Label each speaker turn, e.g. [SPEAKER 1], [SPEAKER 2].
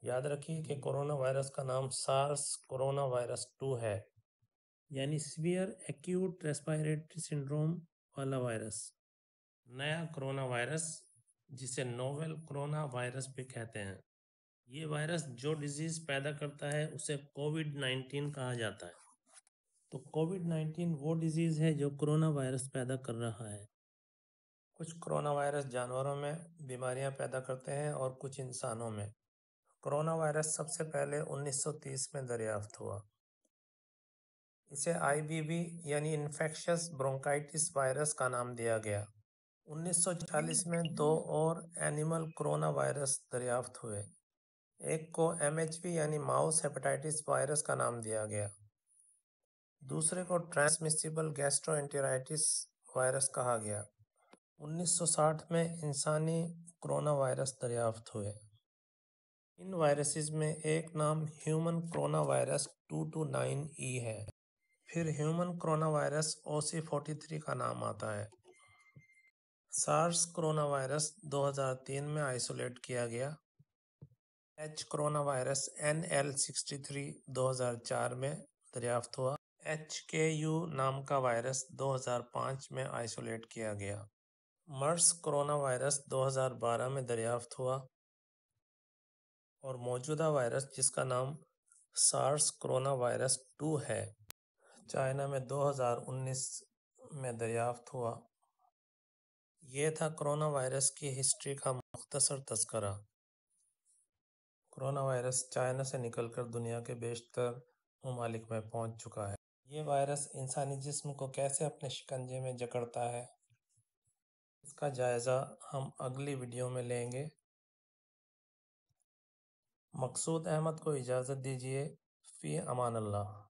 [SPEAKER 1] یاد رکھیے کہ کورونا وائرس کا نام سارس کورونا وائرس 2 ہے، یعنی سیویئر ایکیوٹ ریسپائریٹری سنڈروم والا وائرس۔ نیا کرونا وائرس، جسے نوویل کرونا وائرس بھی کہتے ہیں، یہ وائرس جو ڈیزیز پیدا کرتا ہے اسے کووڈ-19 کہا جاتا ہے۔ تو کووڈ-19 وہ ڈیزیز ہے جو کرونا وائرس پیدا کر رہا ہے۔ کچھ کرونا وائرس جانوروں میں بیماریاں پیدا کرتے ہیں اور کچھ انسانوں میں۔ کرونا وائرس سب سے پہلے 1930 میں دریافت ہوا۔ اسے IBV یعنی انفیکشس برونکائٹس وائرس کا نام دیا گیا۔ 1940 میں 2 اور اینیمل کرونا وائرس دریافت ہوئے۔ ایک کو MHV یعنی ماؤس ہیپاٹائٹس وائرس کا نام دیا گیا، دوسرے کو ٹرانسمیسیبل گیسٹرو انٹرائٹس وائرس کہا گیا۔ 1960 میں انسانی کرونا وائرس دریافت ہوئے۔ ان وائرسز میں ایک نام ہیومن کرونا وائرس 229E ہے، پھر ہیومن کرونا وائرس OC43 کا نام آتا ہے۔ سارس کرونا وائرس 2003 میں آئسولیٹ کیا گیا۔ کرونا وائرس NL63 2004 میں دریافت ہوا۔ HKU نام کا وائرس 2005 میں آئسولیٹ کیا گیا۔ مرس کرونا وائرس 2012 میں دریافت ہوا، اور موجودہ وائرس جس کا نام سارس کرونا وائرس 2 ہے، چائنا میں 2019 میں دریافت ہوا۔ یہ تھا کرونا وائرس کی ہسٹری کا مختصر تذکرہ۔ کرونا وائرس چائنا سے نکل کر دنیا کے بیشتر ممالک میں پہنچ چکا ہے۔ یہ وائرس انسانی جسم کو کیسے اپنے شکنجے میں جکڑتا ہے، اس کا جائزہ ہم اگلی ویڈیو میں لیں گے۔ مقصود احمد کو اجازت دیجیے۔ فی امان اللہ۔